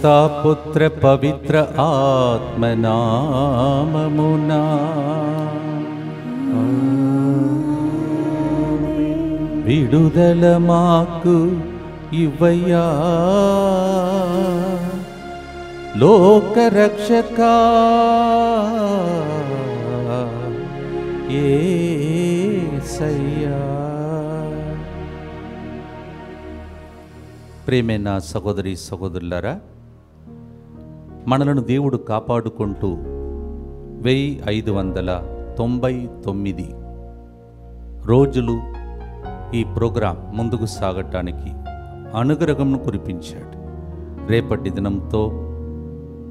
పితా పుత్ర పవిత్ర ఆత్మనామమునా విడుదల మాకు ఇవ్వయ్యా లోకరక్షకా యేసయ్యా. ప్రియమైన సహోదరి సహోదరులారా, మనలను దేవుడు కాపాడుకుంటూ 1599 రోజులు ఈ ప్రోగ్రాం ముందుకు సాగటానికి అనుగ్రహంను కురిపించాడు. రేపటి దినంతో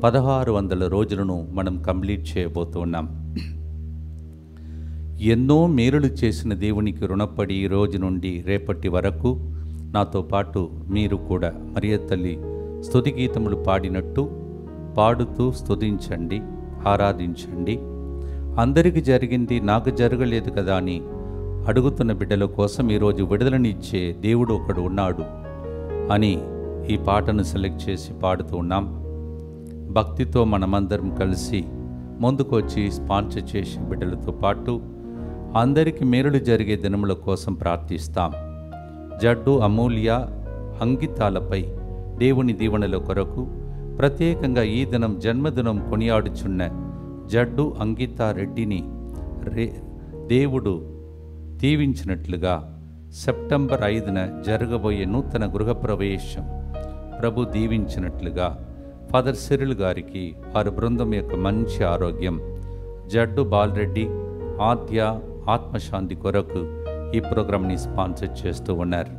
1600 రోజులను మనం కంప్లీట్ చేయబోతున్నాం. ఎన్నో మేలులు చేసిన దేవునికి రుణపడి ఈ రోజు నుండి రేపటి వరకు నాతో పాటు మీరు కూడా మరియ తల్లి స్తుతి గీతములు పాడినట్టు పాడుతూ స్తుతించండి, ఆరాధించండి. అందరికీ జరిగింది నాకు జరగలేదు కదా అని అడుగుతున్న బిడ్డల కోసం ఈరోజు విడుదలనిచ్చే దేవుడు ఒకడు ఉన్నాడు అని ఈ పాటను సెలెక్ట్ చేసి పాడుతూ ఉన్నాం. భక్తితో మనమందరం కలిసి ముందుకొచ్చి స్పాన్సర్ చేసే బిడ్డలతో పాటు అందరికీ మేలులు జరిగే దినముల కోసం ప్రార్థిస్తాం. జడ్డు అమూల్య అంకితాలపై దేవుని దీవెనల కొరకు ప్రత్యేకంగా ఈ దినం జన్మదినం కొనియాడుచున్న జడ్డు అంకితా రెడ్డిని దేవుడు దీవించినట్లుగా సెప్టెంబర్ 5న జరగబోయే నూతన గృహప్రవేశం ప్రభు దీవించినట్లుగా ఫాదర్ సిరిల్ గారికి వారి బృందం యొక్క మంచి ఆరోగ్యం, జడ్డు బాలరెడ్డి ఆద్య ఆత్మశాంతి కొరకు ఈ ప్రోగ్రాంని స్పాన్సర్ చేస్తూ ఉన్నారు.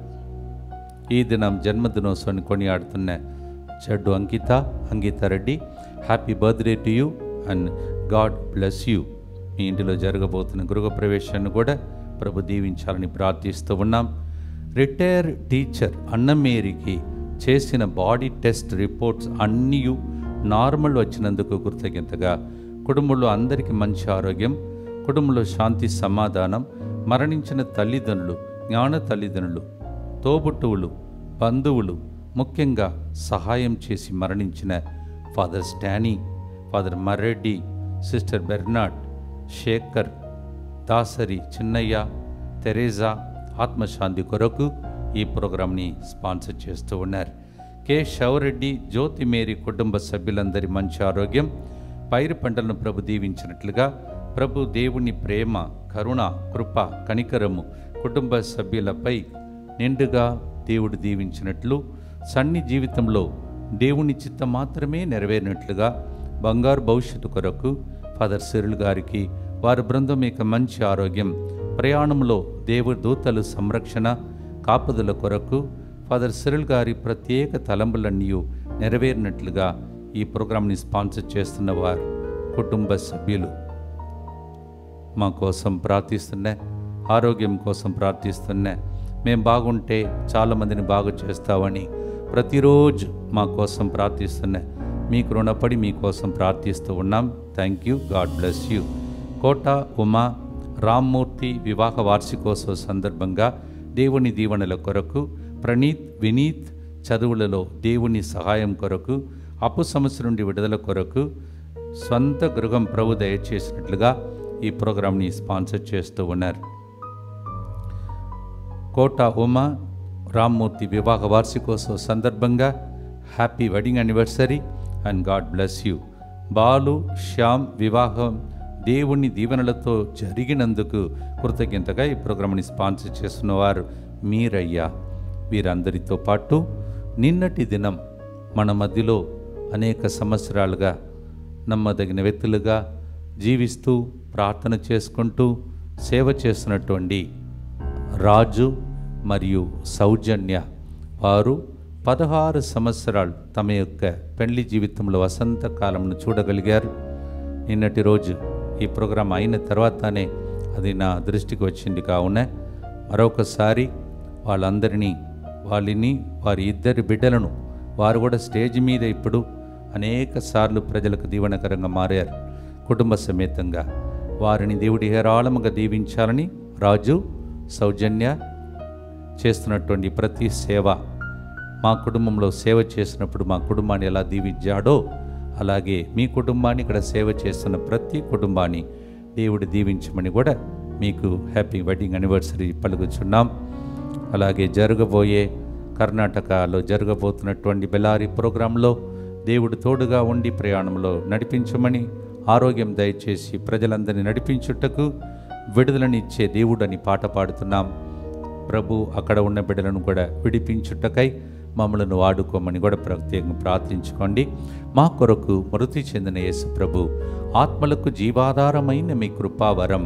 ఈ దినం జన్మదినోత్సవాన్ని కొనియాడుతున్న Jaddu Ankita Reddy, happy birthday to you and God bless you. మీ ఇంటిలో జరగబోతున్న గృహప్రవేశాన్ని కూడా ప్రభు దీవించాలని ప్రార్థిస్తూ ఉన్నాం. రిటైర్ టీచర్ అన్నమేరికి చేసిన బాడీ టెస్ట్ రిపోర్ట్స్ అన్నీ నార్మల్ వచ్చినందుకు కృతజ్ఞతగా కుటుంబంలో అందరికీ మంచి ఆరోగ్యం, కుటుంబంలో శాంతి సమాధానం, మరణించిన తల్లిదండ్రులు, జ్ఞాన తల్లిదండ్రులు, తోబుట్టువులు, బంధువులు, ముఖ్యంగా సహాయం చేసి మరణించిన father Stany, father Marreddy, sister Bernard, Shekhar, Dasari Chinnaiah, Teresa ఆత్మశాంతి కొరకు ఈ ప్రోగ్రాంని స్పాన్సర్ చేస్తూ ఉన్నారు. కె శవరెడ్డి, జ్యోతి మేరీ కుటుంబ సభ్యులందరి మంచి ఆరోగ్యం, పైరు పంటలను ప్రభు దీవించినట్లుగా ప్రభు దేవుని ప్రేమ, కరుణ, కృప, కనికరము కుటుంబ సభ్యులపై నిండుగా దేవుడు దీవించినట్లు, సన్ని జీవితంలో దేవుని చిత్తం మాత్రమే నెరవేరినట్లుగా బంగారు భవిష్యత్తు కొరకు ఫాదర్ సిరిల్ గారికి వారి బృందం యొక్క మంచి ఆరోగ్యం, ప్రయాణంలో దేవుడి దూతలు సంరక్షణ కాపుదల కొరకు ఫాదర్ సిరిల్ గారి ప్రత్యేక తలంపులన్నీ నెరవేరినట్లుగా ఈ ప్రోగ్రాంని స్పాన్సర్ చేస్తున్న వారు కుటుంబ సభ్యులు మా కోసం ప్రార్థిస్తున్నా, ఆరోగ్యం కోసం ప్రార్థిస్తున్నా. మేము బాగుంటే చాలామందిని బాగు చేస్తామని ప్రతిరోజు మా కోసం ప్రార్థిస్తున్నా. మీకు రుణపడి మీకోసం ప్రార్థిస్తూ ఉన్నాం. Thank you, God bless you. Kota Uma Ramamurthy వివాహ వార్షికోత్సవ సందర్భంగా దేవుని దీవెనల కొరకు, ప్రణీత్ వినీత్ చదువులలో దేవుని సహాయం కొరకు, అప్పు సమస్య నుండి విడుదల కొరకు స్వంత గృహం ప్రభు దయచేసినట్లుగా ఈ ప్రోగ్రాంని స్పాన్సర్ చేస్తూ ఉన్నారు. కోట ఉమా రామ్మూర్తి వివాహ వార్షికోత్సవ సందర్భంగా happy wedding anniversary and God bless you. Balu Shyam వివాహం దేవుని దీవెనలతో జరిగినందుకు కృతజ్ఞతగా ఈ ప్రోగ్రాంని స్పాన్సర్ చేస్తున్నవారు మీరయ్యా. వీరందరితో పాటు నిన్నటి దినం మన మధ్యలో అనేక సంవత్సరాలుగా నమ్మదగిన వ్యక్తులుగా జీవిస్తూ ప్రార్థన చేసుకుంటూ సేవ చేస్తున్నటువంటి రాజు మరియు సౌజన్య వారు 16 సంవత్సరాలు తమ యొక్క పెళ్లి జీవితంలో వసంత కాలంను చూడగలిగారు. నిన్నటి రోజు ఈ ప్రోగ్రాం అయిన తర్వాతనే అది నా దృష్టికి వచ్చింది. కావున మరొకసారి వాళ్ళందరినీ, వారి ఇద్దరి బిడ్డలను, వారు కూడా స్టేజ్ మీద ఇప్పుడు అనేక సార్లు ప్రజలకు దీవెనకరంగా మారారు. కుటుంబ సమేతంగా వారిని దేవుడి హేరాళముగా దీవించాలని రాజు సౌజన్య చేస్తున్నటువంటి ప్రతి సేవ మా కుటుంబంలో సేవ చేసినప్పుడు మా కుటుంబాన్ని ఎలా దీవించాడో అలాగే మీ కుటుంబాన్ని ఇక్కడ సేవ చేస్తున్న ప్రతి కుటుంబాన్ని దేవుడు దీవించమని కూడా మీకు హ్యాపీ వెడ్డింగ్ యానివర్సరీ పలుకుచున్నాం. అలాగే జరగబోయే కర్ణాటకలో జరగబోతున్నటువంటి బెల్లారి ప్రోగ్రాంలో దేవుడు తోడుగా ఉండి ప్రయాణంలో నడిపించమని, ఆరోగ్యం దయచేసి ప్రజలందరినీ నడిపించుటకు విడుదలనిచ్చే దేవుడని పాట పాడుతున్నాం. ప్రభు అక్కడ ఉన్న బిడ్డలను కూడా విడిపించుటకై మమ్మలను వాడుకోమని కూడా ప్రత్యేకంగా ప్రార్థించుకోండి. మా కొరకు మృతి చెందిన యేసు ప్రభు ఆత్మలకు జీవాధారమైన మీ కృపావరం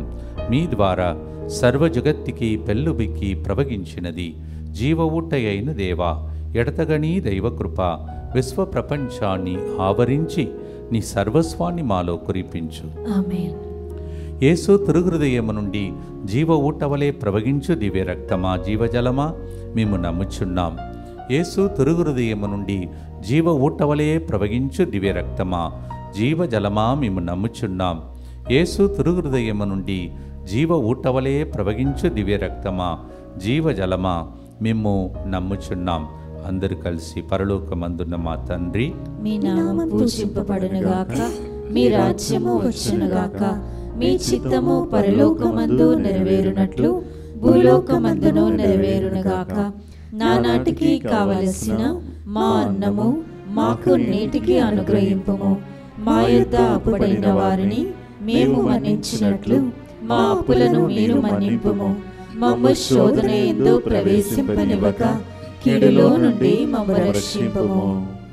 మీ ద్వారా సర్వజగత్తికి పెళ్ళుబిక్కి ప్రవగించినది. జీవ ఊట అయిన దేవా, ఎడతగని దైవకృప విశ్వ ప్రపంచాన్ని ఆవరించి నీ సర్వస్వాన్ని మాలో కురిపించు. ఆమేన్. యేసు తిరుహృదయము నుండి జీవ ఊటవలే ప్రవగించు దివ్య రక్తమా జీవజలమా మేము నమ్ముచున్నాం. యేసు తిరుహృదయము నుండి జీవ ఊటవలే ప్రవగించు దివ్య రక్తమా జీవజలమా మేము నమ్ముచున్నాం. యేసు తిరుహృదయము నుండి జీవ ఊటవలే ప్రవగించు దివ్య రక్తమా జీవజలమా మేము నమ్ముచున్నాం. అందరూ కలిసి పరలోకమందున్న మా తండ్రి, మీ నామము పూజింపబడునుగాక, మీ రాజ్యము వచ్చునుగాక, మీ చిత్తము పరలోకమందు నెరవేరునట్లు భూలోకమందును నెరవేరునుగాక. నానాటికి కావలసిన మా అన్నము మాకు నేటికి అనుగ్రహింపుము. మా యొద్ద అప్పుడైన వారిని మేము మన్నించినట్లు మా అప్పులను మీరు మన్నింపుము. మమ్ము శోధన యందు ప్రవేశింపనివ్వక కీడులో నుండి మమ్ము రక్షింపుము.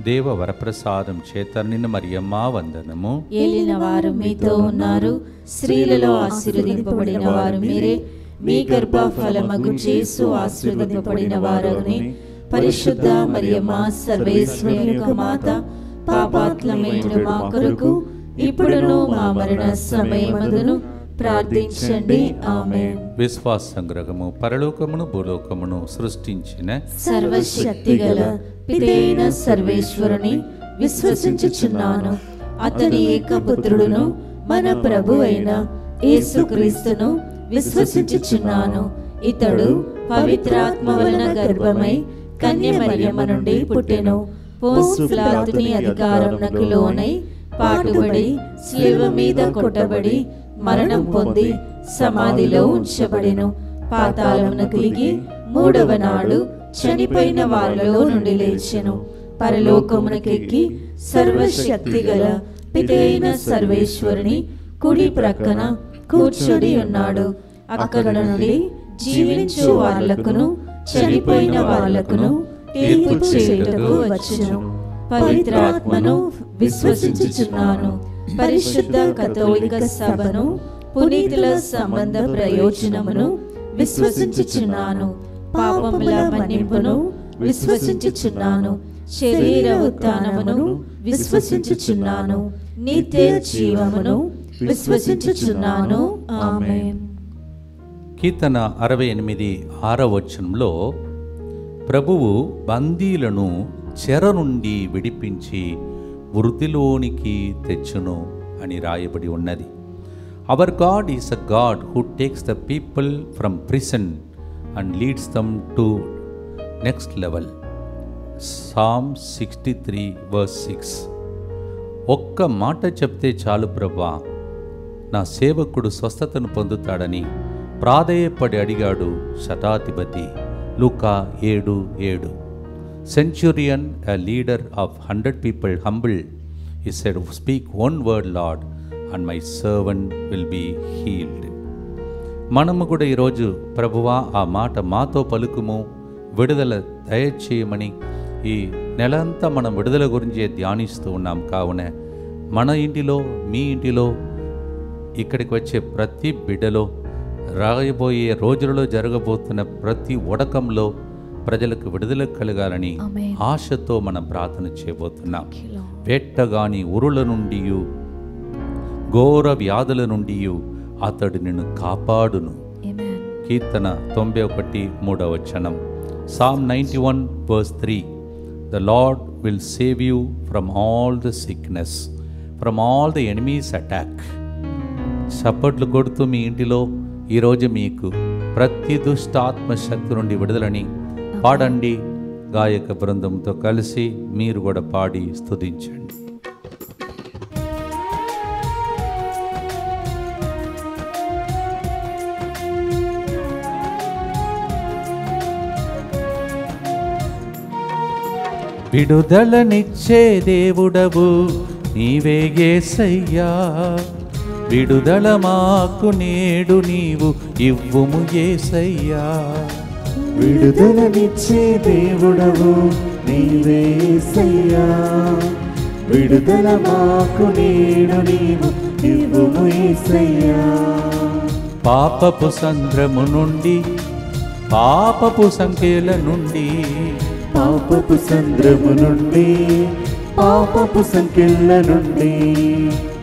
దేవ వరప్రసాదం చేత నిన్ను మరియమ్మ వందనము. ఏలిన వారు మీతో ఉన్నారు, స్త్రీలలో ఆశీర్వదింపబడిన వారు మీరే. మీ గర్భఫలమగు యేసు ఆశీర్వదింపబడిన వారని. పరిశుద్ధ మరియమ్మ సర్వేశ్వరి యొక్క మాత, పాపాత్ములమైన మా కొరకు ఇప్పుడును మా మరణ సమయమందును ప్రార్థించండి. ఆమేన్. విశ్వాస సంగ్రహము. పరలోకమును భూలోకమును సృష్టించిన సర్వశక్తిగల పితైన సర్వేశ్వరుని విశ్వసించుచున్నాను. అతని ఏకపుత్రుడును మన ప్రభు అయిన యేసుక్రీస్తును విశ్వసించుచున్నాను. ఇతడు పవిత్రాత్మ వలన గర్భమై కన్య మరియమ్మ నుండి పుట్టెను. పోన్స్ పిలాతుని అధికారమునకు లోనై పాటుబడి శిలువ మీద కొట్టబడి మరణం పొంది సమాధిలో ఉంచబడెను. పాతాళమునకు దిగి మూడవ నాడు చనిపోయిన వారిలో నుండి లేచెను. పరలోకమునకెక్కి సర్వశక్తిగల పితైన సర్వేశ్వరుని కుడి ప్రక్కన కూర్చొని ఉన్నాడు. అక్కడ నుండి జీవించు వారలకును చనిపోయిన వారలకును తీర్పు చేయుటకు వచ్చెను. పవిత్రాత్మను విశ్వసించుచున్నాను. పరిశుద్ధ కథోలిక సభను, పునీతుల సంబంధ ప్రయోజనమును విశ్వసించుచున్నాను. పాపముల మన్నింపును విశ్వసించుచున్నాను. శరీర ఉత్థానమును విశ్వసించుచున్నాను. నిత్య జీవమును విశ్వసించుచున్నాను. ఆమేన్. కీర్తన 68 6వ వచనంలో ప్రభువు బందీలను చెర నుండి విడిపించి వృద్ధిలోనికి తెచ్చును అని రాయబడి ఉన్నది. Our god is a god who takes the people from prison and leads them to next level. Psalm 63:6. ఒక్క మాట చెప్తే చాలు ప్రభా, నా సేవకుడు స్వస్థతను పొందుతాడని ప్రాధేయపడి అడిగాడు శతాధిపతి. లూకా 7:7. Centurion, a leader of 100 people, humbled, he said, "Speak one word, Lord, and my servant will be healed." మనము కూడా ఈరోజు ప్రభువా ఆ మాట మాతో పలుకుము, విడుదల దయచేయమని ఈ నెలంతా మనం విడుదల గురించి ధ్యానిస్తూ ఉన్నాం. కావున మన ఇంటిలో, మీ ఇంటిలో, ఇక్కడికి వచ్చే ప్రతి బిడ్డలో, రాబోయే రోజులలో జరగబోతున్న ప్రతి ఉడకంలో ప్రజలకు విడుదల కలగాలని ఆశతో మనం ప్రార్థన చేయబోతున్నాం. వేట్టగాని ఉరుల నుండి, ఘోర వ్యాధుల నుండి అతడు నిన్ను కాపాడును. కీర్తన 91:3. Psalm 91:3. The Lord will save you from all the sickness, from all the enemy's attack. చప్పట్లు కొడుతూ మీ ఇంటిలో ఈరోజు మీకు ప్రతి దుష్టాత్మ శక్తి నుండి విడుదలని పాడండి, గాయక బృందంతో కలిసి మీరు కూడా పాడి స్తుతించండి. విడుదలనిచ్చే దేవుడవు నీవే యేసయ్యా, విడుదల మాకు నేడు నీవు ఇవ్వుము యేసయ్యా. విడుదలనిచ్చే దేవుడవు నీవే యేసయ్యా, విడుదల మాకు నేడు నీవు ఇవ్వుము యేసయ్యా. పాపపు సంద్రము నుండి, పాపపు సంఖ్యల నుండి, పాపపు సంద్రము నుండి, పాపపు సంఖ్యల నుండి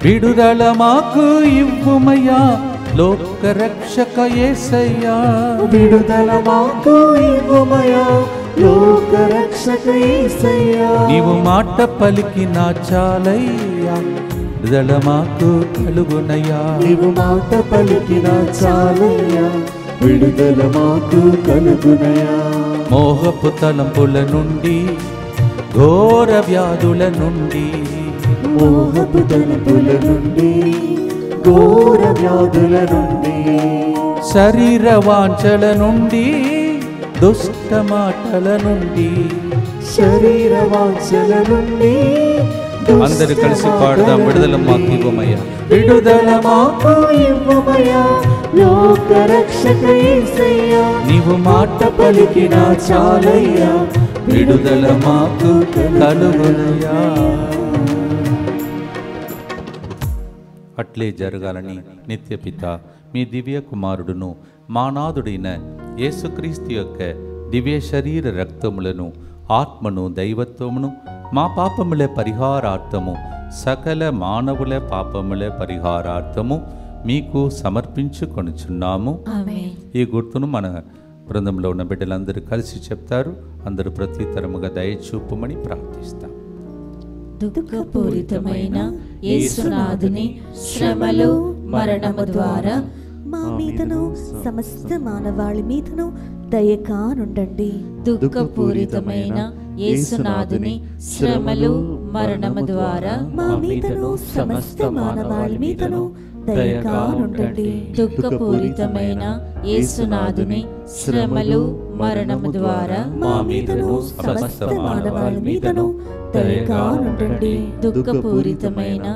విడుదల మాకు ఇవ్వుమయ్యా లోక రక్షక యేసయ్యా. విడుదల మాకు ఇవ్వుమయ్యా లోక రక్షక యేసయ్యా. నీవు మాట పలికిన చాలయ్యా, విడుదల మాకు కలుగునయ్యా. నీవు మాట పలికిన చాలయ్యా, విడుదల మాకు కలుగునయ్యా. మోహపు తలంపుల నుండి, ఘోర వ్యాధుల నుండి, మోహపు తలుపుల నుండి, ఘోర వ్యాధుల నుండి, శరీర వాంఛల నుండి, దుష్ట మాటల నుండి, శరీర వాంఛల నుండి. అందరూ కలిసి పాడదాం. విడుదల మాకు ఇవ్వమయ్యా, విడుదల మాకు ఇవ్వమయ్యా లోక రక్షక యేసయ్యా. నీవు మాట పలికిన చాలయ్యా, విడుదల మాకు కలుగునయ్యా. అట్లే జరగాలని నిత్యపిత మీ దివ్య కుమారుడును మానాథుడైన యేసుక్రీస్తు యొక్క దివ్య శరీర రక్తములను, ఆత్మను, దైవత్వమును మా పాపముల పరిహారార్థము, సకల మానవుల పాపముల పరిహారార్థము మీకు సమర్పించుకొనుచున్నాము. ఆమేన్. ఈ గుర్తును మన బృందంలో ఉన్న బిడ్డలందరూ కలిసి చెప్తారు. అందరూ ప్రత్యుత్తరముగా దయచూపమని ప్రార్థిస్తాం. దుఃఖపూరితమైన యేసునాథుని శ్రమలు, మరణము ద్వారా మా మీదను సమస్త మానవాళి మీదను దయకానుండండి. దుఃఖపూరితమైన యేసునాథుని శ్రమలు, మరణము ద్వారా మా మీదను సమస్త మానవాళి మీదను దయకానుండండి. దుఃఖపూరితమైన యేసునాథుని శ్రమలు, మరణము ద్వారా మా మీదను సమస్త మానవాళి మీదను దయకానుండండి. దుఃఖపూరితమైన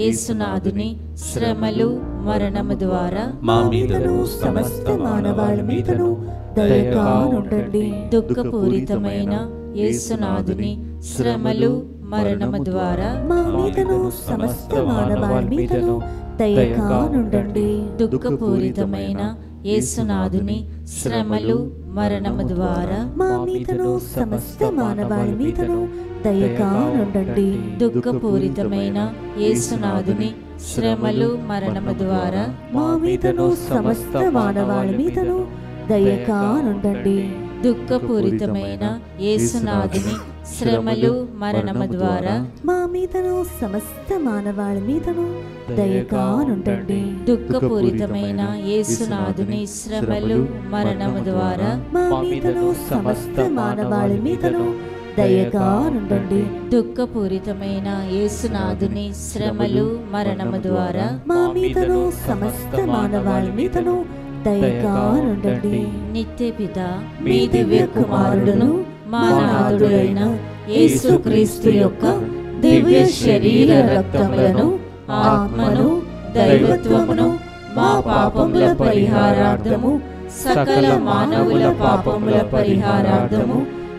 యేసునాథుని శ్రమలు, మరణము ద్వారా మా మీదను సమస్త మానవాళి మీదను దయకానుండండి. దుఃఖపూరితమైన యేసునాథుని శ్రమలు, మరణము ద్వారా మా మీదను సమస్త మానవాళి మీదను దయకానుండండి. దుఃఖపూరితమైన యేసునాథుని శ్రమలు, మరణము ద్వారా మా మీదను సమస్త మానవాళి మీదను దయకానుండండి. దుఃఖపూరితమైన యేసునాథుని శ్రమలు, మరణము ద్వారా మా మీదను సమస్త మానవాళి మీదను దయకానుండండి. దుఃఖపూరితమైన యేసునాథుని శ్రమలు, మరణము ద్వారా మా మీదను సమస్త మానవాళి మీదను దయకానుండండి. దుఃఖపూరితమైన యేసునాథుని శ్రమలు, మరణము ద్వారా మా మీదను సమస్త మానవాళి మీదను దయకానుండండి. దుఃఖపూరితమైన యేసునాథుని శ్రమలు, మరణము ద్వారా మా మీదను సమస్త మానవాళి మీదను దయకానుండండి. నిత్యపిత మీ దివ్య కుమారుడును మా నాథుడైన యేసుక్రీస్తు యొక్క దివ్య శరీర రక్తములను, ఆత్మను, దైవత్వమును మా పాపముల పరిహారార్థము, సకల మానవుల పాపముల పరిహారార్థము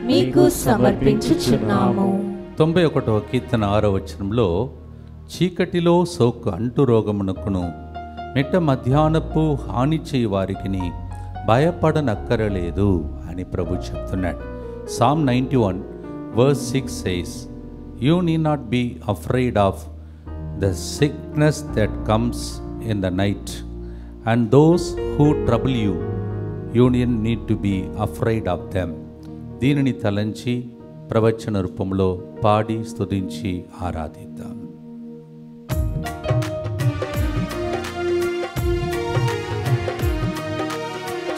మీకు సమర్పించుచున్నాము. 91వ కీర్తన 6వ వచనంలో చీకటిలో సోకు అంటు రోగమునకును మిట్ట మధ్యాహ్నపు హాని చేయి వారికిని భయపడనక్కరలేదు అని ప్రభు చెప్తున్నాడు. Psalm 91 verse 6 says, "You need not be afraid of the sickness that comes in the night, and those who trouble you, you need to be afraid of them." దీనిని తలంచి ప్రవచన రూపంలో పాడి స్తుతించి ఆరాధిద్దాం.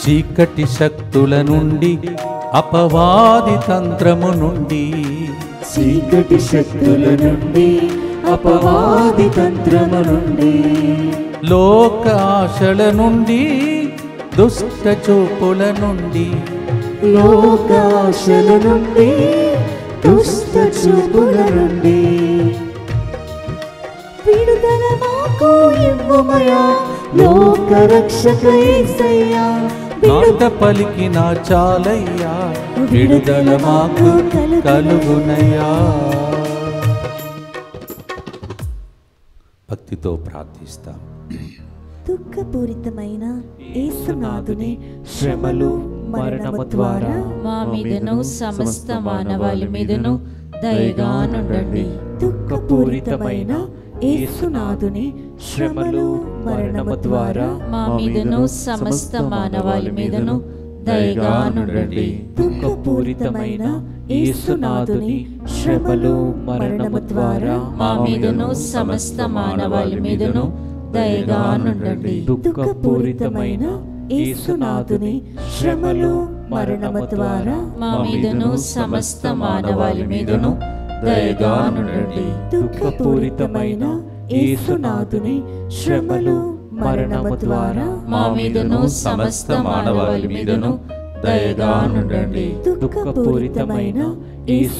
చీకటి శక్తుల నుండి అపవాది తంత్రము నుండి, చీకటి శక్తుల నుండి, అపవాది తంత్రము నుండి, లోక ఆశల నుండి, దుష్ట చూపుల నుండి, లోకాశల నుండి, దుష్ట చూపుల నుండి విడుదల మాకు ఇవ్వుమయా లోక రక్షక యేసయ్యా. మాట పలికిన చాలయ్యా, విడుదల మాకు కలుగునయ్యా. భక్తితో ప్రార్థిస్తాం. దుఃఖపూరితమైన యేసునాథుని శ్రమలు మరణము ద్వారా మా మీదను సమస్త మానవాళి మీదను దయగా నుండండి. దుఃఖపూరితమైన యేసునాథుని శ్రమలు మరణము ద్వారా మా మీదను సమస్త మానవాళి మీదను దయగా నుండండి. దుఃఖపూరితమైన యేసునాథుని శ్రమలు మరణము ద్వారా మా మీదను సమస్త మానవాళి మీదను దయగా నుండండి. దుఃఖపూరితమైన యేసునాథుని శ్రమలు మరణము ద్వారా మా మీదను సమస్త మానవాళి మీదను దయగా నుండండి. దుఃఖపూరితమైన యేసునాథుని శ్రమలు మరణము ద్వారా మా మీదను సమస్త మానవాళి మీదను దయగా నుండండి. దుఃఖపూరితమైన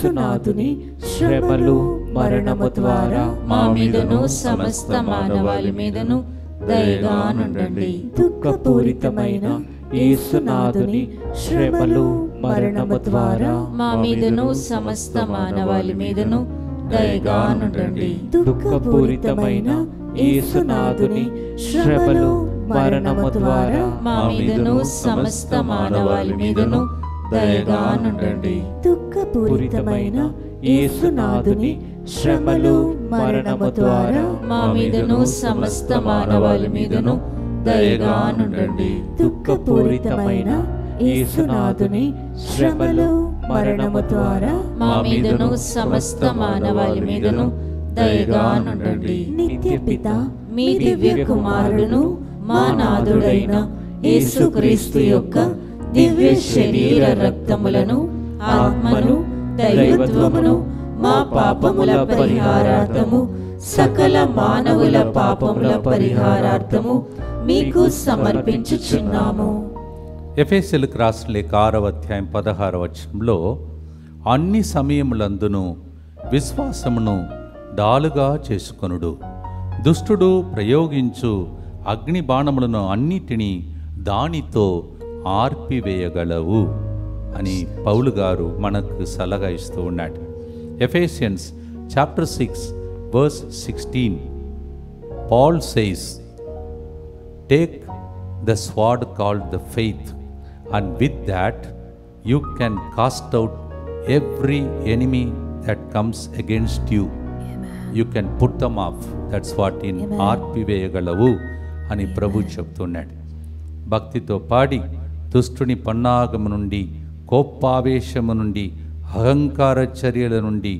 యేసునాథుని శ్రమలు మరణము ద్వారా మా మీదను సమస్త మానవాళి మీదను దయగా నుండండి. దుఃఖపూరితమైన యేసునాథుని శ్రమలు మరణము ద్వారా మా మీదను సమస్త మానవాళి మీదను దయగా నుండండి. దుఃఖపూరితమైన యేసునాథుని శ్రమలు మరణము ద్వారా మా మీదను సమస్త మానవాళి మీదను దయగా నుండండి. దుఃఖపూరితమైన యేసునాథుని శ్రమలు మరణము ద్వారా మా మీదను సమస్త మానవాళి మీదను దయగా నుండండి. దుఃఖపూరితమైన యేసునాథుని శ్రమలు మరణము ద్వారా మా మీదను సమస్త మానవాళి మీదను దయగా నుండండి. నిత్య పిత మీ దివ్య కుమారుడును మా నాథుడైన యేసుక్రీస్తు యొక్క దివ్య శరీర రక్తములను, ఆత్మను, దైవత్వమును మా పాపముల పరిహారార్థము, సకల మానవుల పాపముల పరిహారార్థము మీకు సమర్పించుచున్నాము. ఎఫెసీయులకు రాసిన లేఖ 6వ అధ్యాయం 16వ వచనంలో, అన్ని సమయములందును విశ్వాసమును డాలుగా చేసుకొనుడు, దుష్టుడు ప్రయోగించు అగ్ని బాణములను అన్నిటినీ దానితో ఆర్పివేయగలవు అని పౌలు గారు మనకు సలహా ఇస్తూ ఉన్నాడు. Ephesians chapter 6 verse 16, Paul says, take the sword called the faith, and with that you can cast out every enemy that comes against you. You can put them off. That's what in ఆర్పివేయగలవు అని ప్రభు చెప్తున్నాడు. భక్తితో పాడి దుష్టుని పన్నాగము నుండి, కోపావేశము నుండి, అహంకార చర్యల నుండి,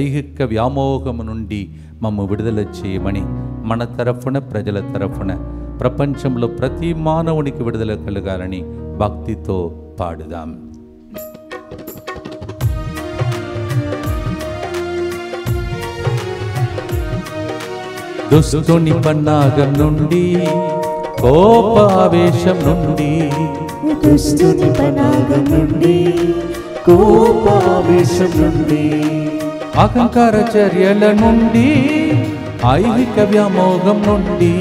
ఐహిక వ్యామోహము నుండి మమ్ము విడుదల చేయమని మన తరఫున, ప్రజల తరఫున, ప్రపంచంలో ప్రతి మానవునికి విడుదల కలగాలని భక్తితో పాడుదాం. దుష్టుని పన్నాగం నుండి, కోపావేశం నుండి, దుష్టుని పన్నాగం నుండి, కోపావేశం నుండి, అహంకార చర్యల నుండి, ఐహిక వ్యామోహం నుండి,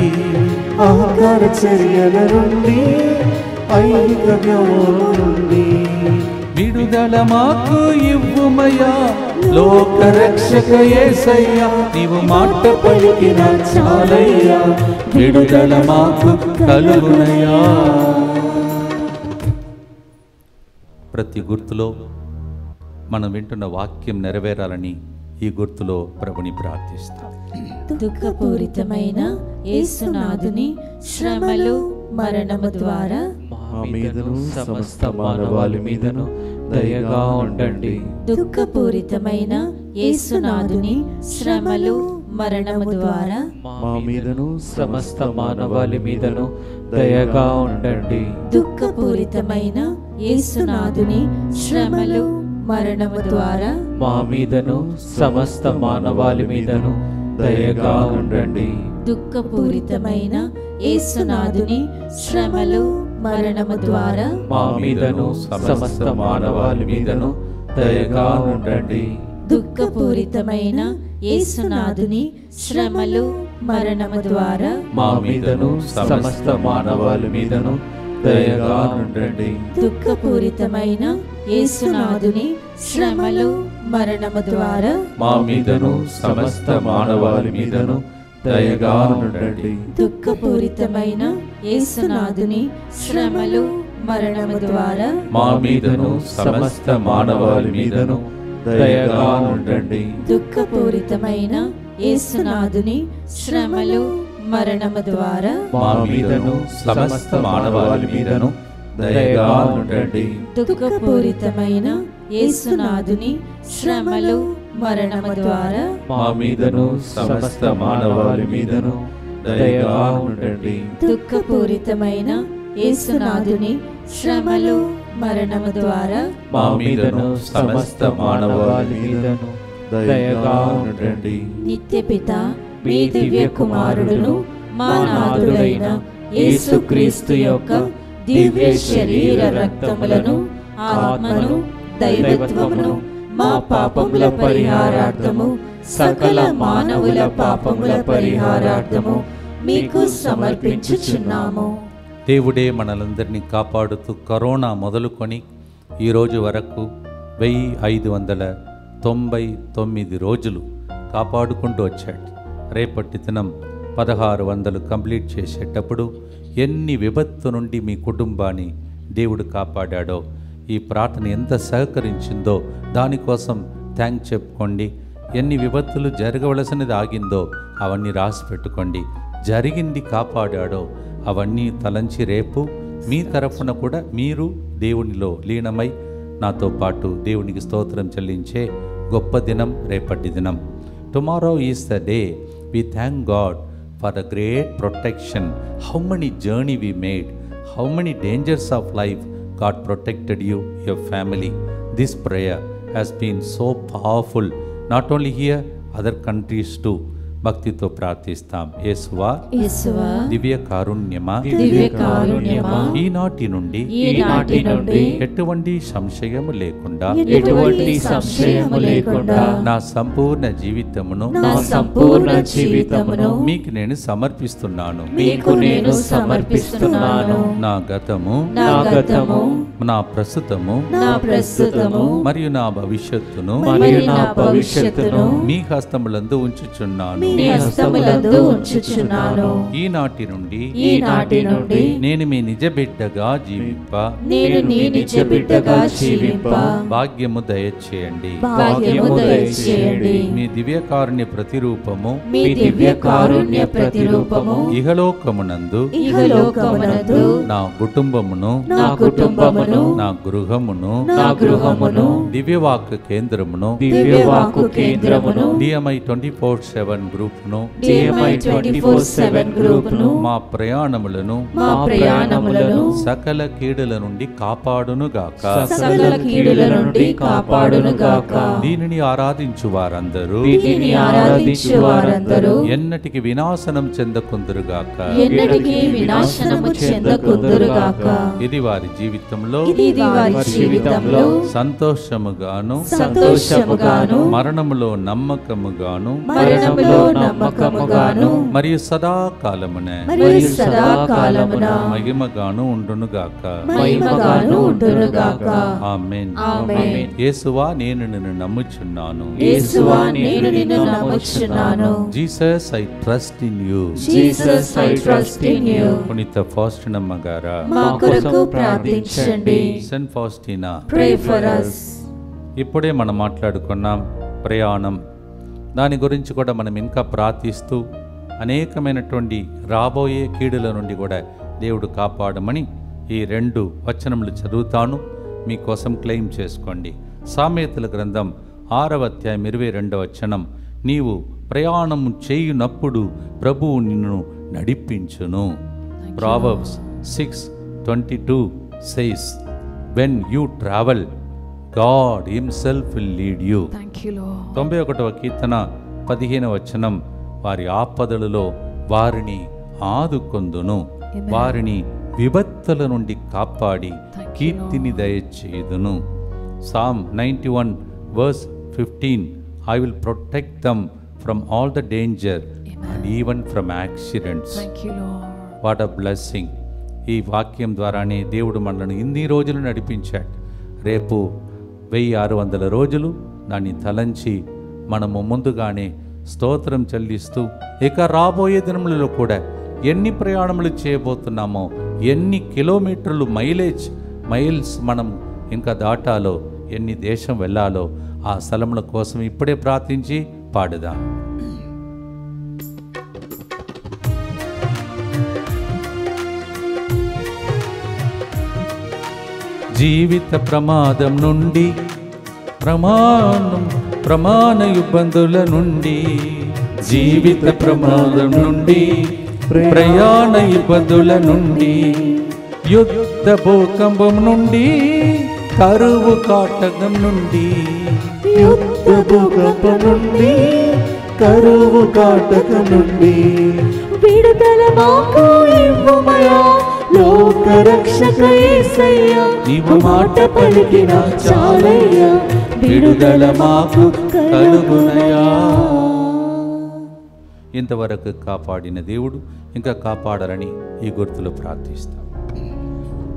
అహంకార చర్యల నుండి, ఐహిక వ్యామోహం నుండి విడుదల మాకు ఇవ్వుమయ్యా లోక రక్షక యేసయ్యా. నీవు మాట పలికిన చాలయ్యా, విడుదల మాకు కలుగునయ్యా. ప్రతి గుర్తులో మనం వింటున్న వాక్యం నెరవేరాలని ఈ గుర్తులో ప్రభుని ప్రార్థిస్తాం. దుఃఖపూరితమైన యేసునాథుని శ్రమలు మరణము ద్వారా మా మీదను సమస్త మానవాళి మీదను దయగా ఉండండి. దుఃఖపూరితమైన యేసునాథుని శ్రమలు మరణము ద్వారా మా మీదను సమస్త మానవాళి మీదను దయగా ఉండండి. దుఃఖపూరితమైన యేసునాథుని శ్రమలు మరణము ద్వారా మా మీదను సమస్త మానవాళి మీదను దయగా ఉండండి. దుఃఖపూరితమైన యేసునాథుని శ్రమలు మరణము ద్వారా మా మీదను సమస్త మానవాళి మీదను దయగా ఉండండి. దుఃఖపూరితమైన యేసునాథుని శ్రమలు మరణము ద్వారా మా మీదను సమస్త మానవాళి మీదను దయగా ఉండండి. దుఃఖపూరితమైన యేసునాథుని శ్రమలు మరణము ద్వారా మా మీదను సమస్త మానవాళి మీదను దయగా ఉండండి. దుఃఖపూరితమైన యేసునాథుని శ్రమలు మరణము ద్వారా మా మీదను సమస్త మానవాళి మీదను దయగా ఉండండి. దుఃఖపూరితమైన యేసునాథుని శ్రమలు మరణము ద్వారా మా మీదను సమస్త మానవాళి మీదను దయగా ఉండండి. దుఃఖపూరితమైన యేసునాథుని శ్రమలు మరణము ద్వారా మా మీదను సమస్త మానవాళి మీదను దయగా ఉండండి. దుఃఖపూరితమైన యేసునాథుని శ్రమలు మరణము ద్వారా మా మీదను సమస్త మానవాళి మీదను దయగా ఉండండి. నిత్యపిత మీ దివ్య కుమారుడును మా నాథుడైన యేసుక్రీస్తు యొక్క దివ్య శరీర రక్తములను ఆత్మను దైవత్వమును మా పాపముల పరిహారార్థము సకల మానవుల పాపముల పరిహారార్థము మీకు సమర్పించుచున్నాము. దేవుడే మనలందరినీ కాపాడుతూ కరోనా మొదలుకొని ఈరోజు వరకు 1599 రోజులు కాపాడుకుంటూ వచ్చాడు. రేపటి దినం 1600 కంప్లీట్ చేసేటప్పుడు ఎన్ని విపత్తు నుండి మీ కుటుంబాన్ని దేవుడు కాపాడాడో, ఈ ప్రార్థన ఎంత సహకరించిందో దానికోసం థ్యాంక్ చెప్పుకోండి. ఎన్ని విపత్తులు జరగవలసినది ఆగిందో అవన్నీ రాసి పెట్టుకోండి. జరిగింది కాపాడాడో అవన్నీ తలంచి రేపు మీ తరఫున కూడా మీరు దేవునిలో లీనమై నాతో పాటు దేవునికి స్తోత్రం చెల్లించే గొప్ప దినం రేపటి దినం. Tomorrow is the day we thank God for the great protection. How many journey we made, how many dangers of life God protected you, your family. This prayer has been so powerful, not only here, other countries too. భక్తితో ప్రార్థిస్తాం. యేసువా దివ్య కారుణ్యమా ఈనాటి నుండి ఎటువంటి సంశయము లేకుండా నా సంపూర్ణ జీవితమును మీకు నేను సమర్పిస్తున్నాను. నా గతము నా ప్రస్తుతము మరియు నా భవిష్యత్తును మీ హస్తములందు ఉంచుచున్నాను. ఈనాటి నుండి నేను మీ నిజ బిడ్డగా జీవింప భాగ్యము దయచేయండి. మీ దివ్యకారుణ్య ప్రతిరూపము ఇహలోకమునందు నా కుటుంబమును నా గృహమును దివ్యవాక్ కేంద్రమును DMI 24/7 గ్రూపును మా ప్రయాణములను సకల కీడుల నుండి కాపాడును గాక. దీనిని ఆరాధించు వారందరూ ఎన్నటికి వినాశనం చెందకుందురుగాక. ఇది వారి జీవితంలో సంతోషముగాను మరణములో నమ్మకముగాను మరియు సదాకాలమున మహిమగాను ఉండునుగాక. ఆమేన్. యేసువా నేను నిన్ను నమ్ముచున్నాను. Jesus I trust in you. పునీత ఫాస్టినమ్మ గారా సెయింట్ ఫాస్టినా ఇప్పుడే మనం మాట్లాడుకున్నాం ప్రయాణం. దాని గురించి కూడా మనం ఇంకా ప్రార్థిస్తూ అనేకమైనటువంటి రాబోయే కీడుల నుండి కూడా దేవుడు కాపాడమని ఈ 2 వచనములు చదువుతాను, మీకోసం క్లెయిమ్ చేసుకోండి. సామెతల గ్రంథం 6వ అధ్యాయం 22వ వచనం, నీవు ప్రయాణం చేయునప్పుడు ప్రభువు నిన్ను నడిపించును. Proverbs 6:22 says, when you travel, God himself will lead you. Thank you, Lord. 91వ కీర్తన 15వ వచనం, వారి ఆపదలలో వారిని ఆదుకొందును, వారిని విపత్తుల నుండి కాపాడి కీర్తిని దయచేయుదును. Psalm 91 verse 15, I will protect them from all the danger and even from accidents. Thank you, Lord. What a blessing. ఈ వాక్యం ద్వారానే దేవుడు మనల్ని ఇన్ని రోజులు నడిపించాడు. రేపు 1600 రోజులు దాన్ని తలంచి మనము ముందుగానే స్తోత్రం చెల్లిస్తూ ఇక రాబోయే దినములలో కూడా ఎన్ని ప్రయాణములు చేయబోతున్నామో, ఎన్ని కిలోమీటర్లు మైల్స్ మనం ఇంకా దాటాలో, ఎన్ని దేశం వెళ్ళాలో ఆ స్థలముల కోసం ఇప్పుడే ప్రార్థించి పాడుదాం. జీవిత ప్రమాదం నుండి, ప్రమాణ ఇబ్బందుల నుండి, జీవిత ప్రమాదం నుండి, ప్రయాణ ఇబ్బందుల నుండి, యుద్ధ భూకంపం నుండి, కరువు కాటకం నుండి, యుద్ధ భూకంపం నుండి, కరువు కాటకం నుండి విడుదల మాకు ఇవ్వుమయా, లోక రక్షక యేసయ్యా, నీవు మాట పలికిన చాలయ్యా, విడుదల మాకు కలుగునయా. ఇంతవరకు కాపాడిన దేవుడు ఇంకా కాపాడాలని ఈ గుర్తులు ప్రార్థిస్తాం.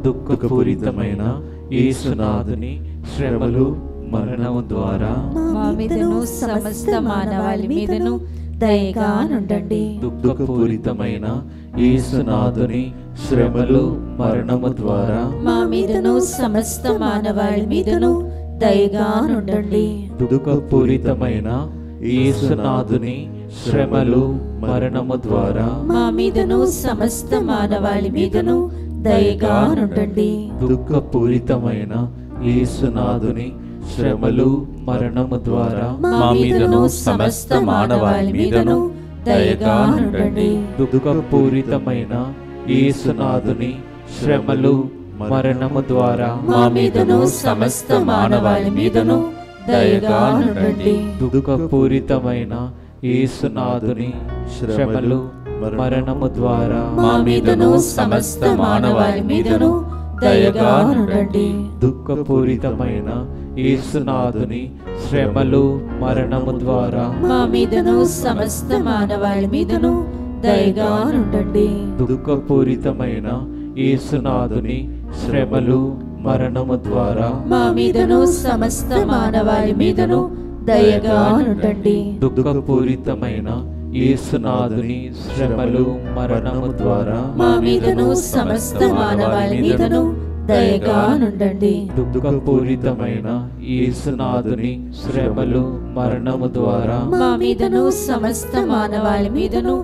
దుఃఖపూరితమైన యేసునాథుని శ్రమలు మరణము ద్వారా మా మీదను సమస్త మానవాళి మీదను దయగా నుండండి. దుఃఖపూరితమైన యేసునాథుని శ్రమలు మరణము ద్వారా మా మీదను సమస్త మానవాళి మీదను దయగా నుండండి. దుఃఖపూరితమైన యేసునాథుని శ్రమలు మరణము ద్వారా మా మీదను సమస్త మానవాళి మీదను దయగా నుండండి. దుఃఖపూరితమైన యేసునాథుని శ్రమలు మరణము ద్వారా మా మీదను సమస్త మానవాళి మీదను దయగా నుండండి. దుఃఖపూరితమైన యేసునాథుని శ్రమలు మరణము ద్వారా మా మీదను సమస్త మానవాళి మీదను దయగా నుండండి. దుఃఖపూరితమైన యేసునాథుని శ్రమలు మరణము ద్వారా మా మీదను సమస్త మానవాళి మీదను దయగా నుండండి. దుఃఖపూరితమైన యేసునాథుని శ్రమలు మరణము ద్వారా మా మీదను సమస్త మానవాళి మీదను దయగా నుండండి. దుఃఖపూరితమైన యేసునాథుని శ్రమలు మరణము ద్వారా మా మీదను సమస్త మానవాళి మీదను దయగా నుండండి. దుఃఖపూరితమైన యేసునాథుని శ్రమలు మరణము ద్వారా మా మీదను సమస్త మానవాళి మీదను దయగా నుండండి. దుఃఖపూరితమైన యేసునాథుని శ్రమలు మరణము ద్వారా మా మీదను సమస్త మానవాళి మీదను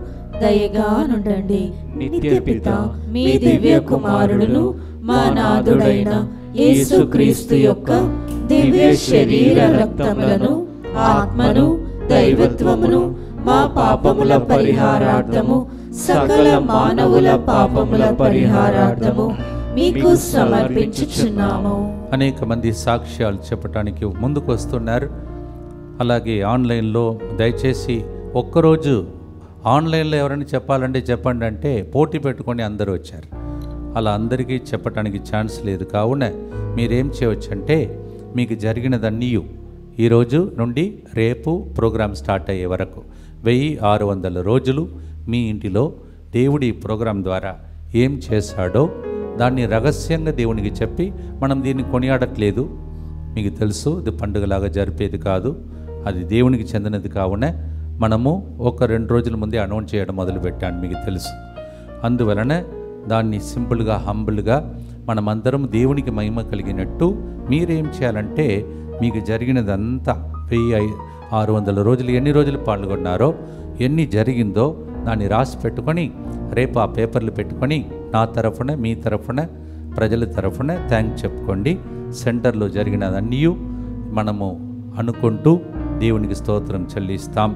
దయగా నుండండి. నిత్య పిత మీ దివ్య కుమారుడును మా నాథుడైన యేసుక్రీస్తు యొక్క దివ్య శరీర రక్తములను, ఆత్మను, దైవత్వమును మా పాపముల పరిహారార్థము, సకల మానవుల పాపముల పరిహారార్థము మీకు సమర్పించుచున్నాము. అనేక మంది సాక్ష్యాలు చెప్పడానికి ముందుకు వస్తున్నారు. అలాగే ఆన్లైన్లో దయచేసి ఒక్కరోజు ఆన్లైన్లో ఎవరైనా చెప్పాలంటే చెప్పండి అంటే పోటీ పెట్టుకొని అందరూ వచ్చారు. అలా అందరికీ చెప్పడానికి ఛాన్స్ లేదు. కావున మీరేం చేయవచ్చు అంటే మీకు జరిగినదన్నీ ఈరోజు నుండి రేపు ప్రోగ్రాం స్టార్ట్ అయ్యే వరకు 1600 రోజులు మీ ఇంటిలో దేవుడి ప్రోగ్రాం ద్వారా ఏం చేశాడో దాన్ని రహస్యంగా దేవునికి చెప్పి, మనం దీన్ని కొనియాడట్లేదు, మీకు తెలుసు, ఇది పండుగలాగా జరిపేది కాదు, అది దేవునికి చెందినది. కావున మనము ఒక 2 రోజుల ముందే అనౌన్స్ చేయడం మొదలుపెట్టాను, మీకు తెలుసు. అందువలన దాన్ని సింపుల్గా హంబుల్గా మనమందరం దేవునికి మహిమ కలిగినట్టు మీరేం చేయాలంటే మీకు జరిగినదంతా 1600 రోజులు ఎన్ని రోజులు పాల్గొన్నారో, ఎన్ని జరిగిందో దాన్ని రాసి పెట్టుకొని రేపు ఆ పేపర్లు పెట్టుకొని నా తరఫున, మీ తరఫున, ప్రజల తరఫున థ్యాంక్స్ చెప్పుకోండి. సెంటర్లో జరిగినదన్నీ మనము అనుకుంటూ దేవునికి స్తోత్రం చెల్లిస్తాం.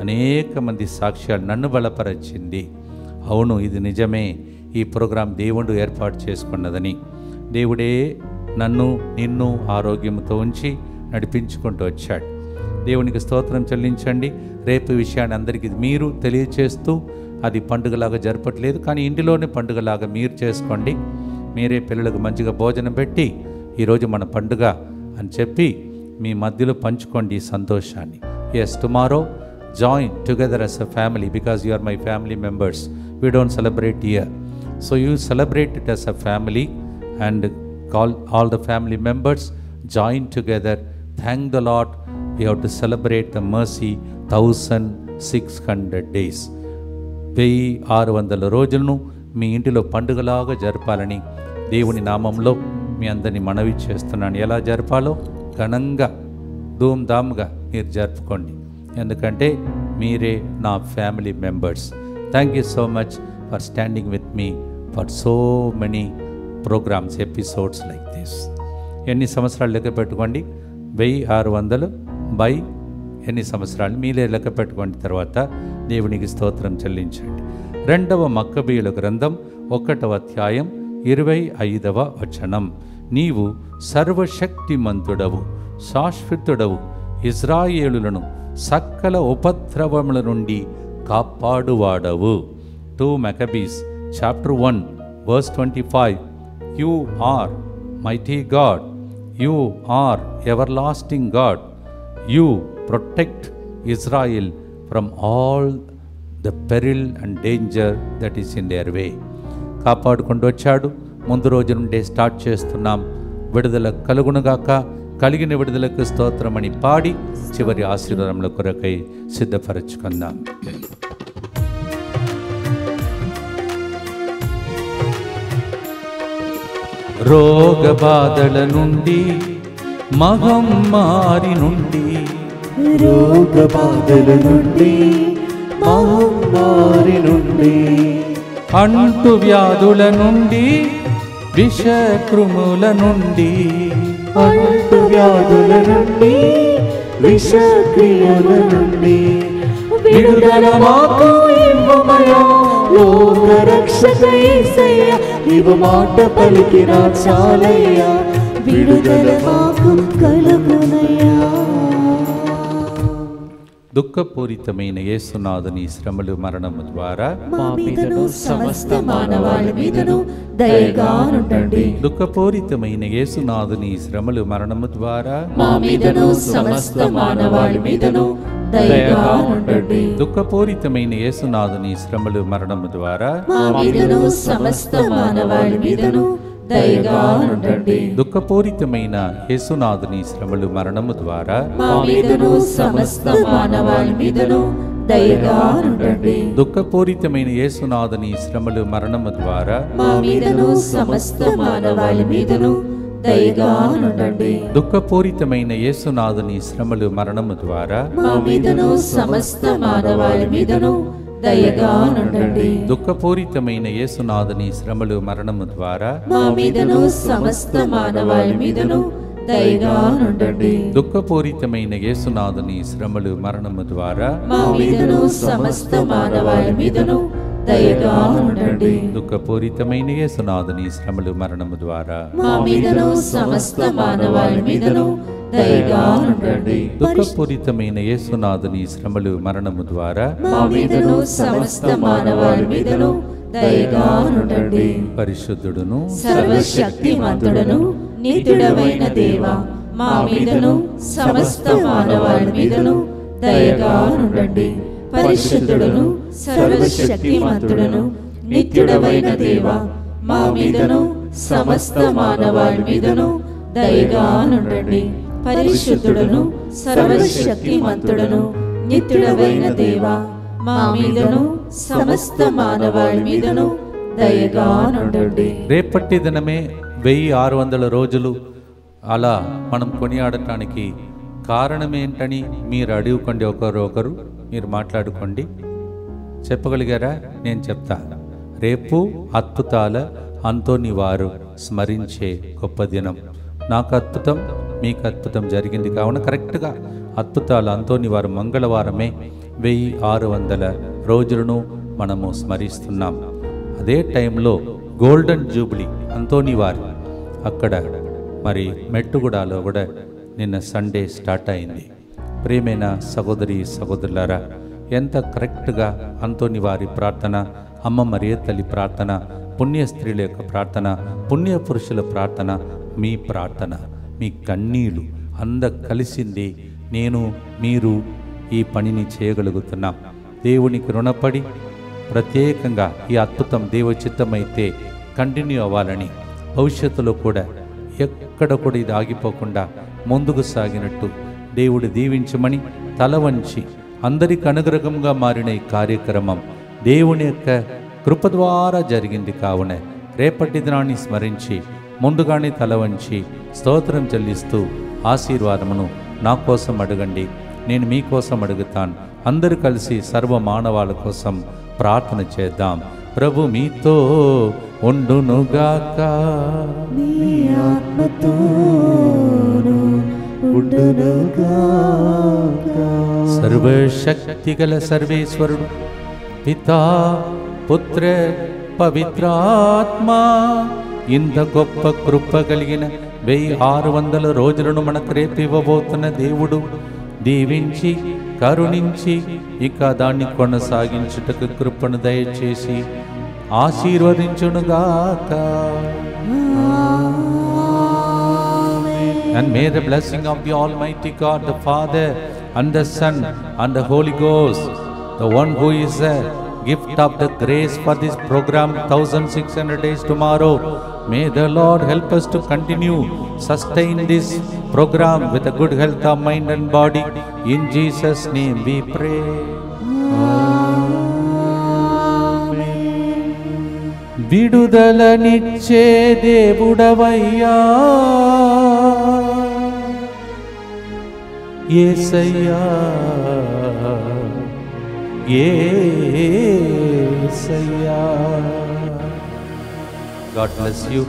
అనేక మంది సాక్ష్యాలు నన్ను బలపరిచింది. అవును, ఇది నిజమే, ఈ ప్రోగ్రాం దేవుడు ఏర్పాటు చేసుకున్నదని, దేవుడే నన్ను నిన్ను ఆరోగ్యంతో ఉంచి నడిపించుకుంటూ వచ్చాడు. దేవునికి స్తోత్రం చెల్లించండి. రేపు విషయాన్ని అందరికీ మీరు తెలియచేస్తూ, అది పండుగలాగా జరపట్లేదు, కానీ ఇంటిలోనే పండుగలాగా మీరు చేసుకోండి. మీరే పిల్లలకు మంచిగా భోజనం పెట్టి ఈరోజు మన పండుగ అని చెప్పి మీ మధ్యలో పంచుకోండి ఈ సంతోషాన్ని. Yes, tomorrow join together as a family because you are my family members. We don't celebrate here, so you celebrate it as a family and call all the family members, join together, thank the Lord. We have to celebrate the mercy 1600 days. 1600 రోజులను మీ ఇంటిలో పండుగలాగా జరపాలని దేవుని నామంలో మీ అందరినీ మనవి చేస్తున్నాను. ఎలా జరపాలో ఘనంగా ధూమ్ధామ్గా మీరు జరుపుకోండి, ఎందుకంటే మీరే నా family members. Thank you so much for standing with me for so many programmes, episodes like this. ఎన్ని సంవత్సరాలు లెక్క పెట్టుకోండి, 1600 బై ఎన్ని సంవత్సరాలు మీరే లెక్క పెట్టుకోండి. తర్వాత దేవునికి స్తోత్రం చెల్లించండి. 2వ మక్కబీయుల గ్రంథం 1వ అధ్యాయం 25వ వచనం. నీవు సర్వశక్తిమంతుడవు, శాశ్వతుడవు, ఇజ్రాయేలులను సకల ఉపద్రవముల నుండి కాపాడువాడవు. 2 Maccabees chapter 1 verse 25. You are mighty God, you are everlasting God, you protect Israel from all the peril and danger that is in their way. కాపాడుకుంటూ వచ్చాడు. ముందు రోజు నుండే స్టార్ట్ చేస్తున్నాం. విడుదల కలుగునుగాక, కలిగిన విడుదలకు స్తోత్రమని పాడి చివరి ఆశీర్వాదముల కొరకై సిద్ధపరచుకుందాం. రోగ బాధల నుండి, మహమ్మారి నుండి, రోగ బాధల నుండి, మహమ్మారి నుండి, అంటు వ్యాధుల నుండి, విషక్రిముల నుండి, అంటు వ్యాధుల నుండి, విషక్రిముల నుండి విడుదల మాకు ఇవ్వమయా. లోక రక్షక యేసయ్య, నీవు మాట పలికిన చాలయ్యా, విడుదల మాకు కలుగునయ్యా. దుఃఖపూరితమైన యేసునాథుని శ్రమలు మరణము ద్వారా మా మీదను సమస్త మానవాళి మీదను దయగా ఉండండి. దుఃఖపూరితమైన యేసునాథుని శ్రమలు మరణము ద్వారా మా మీదను సమస్త మానవాళి మీదను దయగా ఉండండి. దుఃఖపూరితమైన యేసునాథుని శ్రమలు మరణము ద్వారా మా మీదను సమస్త మానవాళి మీదను దయగా ఉండండి. దుఃఖపూరితమైన యేసునాథుని శ్రమలు మరణము ద్వారా మా మీదను సమస్త మానవాళి మీదను దయగా ఉండండి. దుఃఖపూరితమైన యేసునాథుని శ్రమలు మరణము ద్వారా మా మీదను సమస్త మానవాళి మీదను దయగా ఉండండి. దుఃఖపూరితమైన యేసునాథుని శ్రమలు మరణము ద్వారా మా మీదను సమస్త మానవాళి మీదను దయగా ఉండండి. దుఃఖపూరితమైన యేసునాథుని శ్రమలు మరణము ద్వారా మా మీదను సమస్త మానవాళి మీదను దయగా ఉండండి. దుఃఖపూరితమైన యేసునాథుని శ్రమలు మరణము ద్వారా మా మీదను సమస్త మానవాళి మీదను దయగా ఉండండి. దుఃఖపూరితమైన యేసునాథుని శ్రమలు మరణము ద్వారా మా మీదను సమస్త మానవాళి మీదను దయగా ఉండండి. దుఃఖపూరితమైన యేసునాథుని శ్రమలు మరణము ద్వారా మా మీదను సమస్త మానవాళి మీదను దయగా ఉండండి. పరిశుద్ధుడును సర్వశక్తిమంతుడను నీతుడవైన దేవా, మా మీదను సమస్త మానవాళి మీదను దయగా ఉండండి. పరిశుద్ధుడును సర్వశక్తిమంతుడను నిత్యుడవైన దేవా, మా మీదను సమస్త మానవాళి మీదను దయగా ఉండండి. పరిశుద్ధుడును సర్వశక్తిమంతుడను నిత్యుడవైన దేవా, మా మీదను సమస్త మానవాళి మీదను దయగా ఉండండి. రేపటి దినమే 1600 రోజులు అలా మనం కొనియాడటానికి కారణం ఏంటని మీరు అడుగుకోండి. ఒకరు మీరు మాట్లాడుకోండి. చెప్పగలిగారా? నేను చెప్తా. రేపు అద్భుతాల అంతోని వారు స్మరించే గొప్ప దినం. నాకు అద్భుతం, మీకు అద్భుతం జరిగింది కావున కరెక్ట్గా అద్భుతాల అంతోని వారు మంగళవారమే 1600 రోజులను మనము స్మరిస్తున్నాం. అదే టైంలో గోల్డెన్ జూబ్లీ అంతోని వారు అక్కడ మరి మెట్టుగూడలో కూడా నిన్న సండే స్టార్ట్ అయింది. ప్రియమైన సహోదరి సహోదరులారా, ఎంత కరెక్ట్గా అంతోని వారి ప్రార్థన, అమ్మ మరియ తల్లి ప్రార్థన, పుణ్య స్త్రీల యొక్క ప్రార్థన, పుణ్య పురుషుల ప్రార్థన, మీ ప్రార్థన, మీ కన్నీళ్ళు కలిసింది. నేను మీరు ఈ పనిని చేయగలుగుతున్నాం. దేవునికి రుణపడి ప్రత్యేకంగా ఈ అద్భుతం దేవచిత్తమైతే కంటిన్యూ అవ్వాలని, భవిష్యత్తులో కూడా ఎక్కడ కూడా ఇది ఆగిపోకుండా ముందుకు సాగినట్టు దేవుడు దీవించమని తల వంచి అందరికి అనుగ్రహంగా మారిన ఈ కార్యక్రమం దేవుని యొక్క కృప ద్వారా జరిగింది. కావున రేపటి దినాన్ని స్మరించి ముందుగానే తల వంచి స్తోత్రం చెల్లిస్తూ ఆశీర్వాదమును నా కోసం అడగండి, నేను మీకోసం అడుగుతాను. అందరూ కలిసి సర్వ మానవాళి కోసం ప్రార్థన చేద్దాం. ప్రభు మీతో ఉండునుగాక, నీ ఆత్మతోను ఉండునుగాక. సర్వశక్తి గల సర్వేశ్వరుడు పితా పుత్ర పవిత్రాత్మ ఇంత గొప్ప కృప కలిగిన 1600 రోజులను మనకు రేపివ్వబోతున్న దేవుడు దీవించి కరుణించి ఇక దాన్ని కొనసాగించుటకు కృపను దయచేసి ఆశీర్వదించునుగాక. And may the blessing of the Almighty God, the Father and the Son and the Holy Ghost, the one who is a gift of the grace for this program 1600 days tomorrow, may the Lord help us to continue, sustain this program with a good health of mind and body. In Jesus' name we pray. విడుదలనిచ్చే దేవుడవయ్యా యేసయ్యా, యేసయ్యా. God bless you.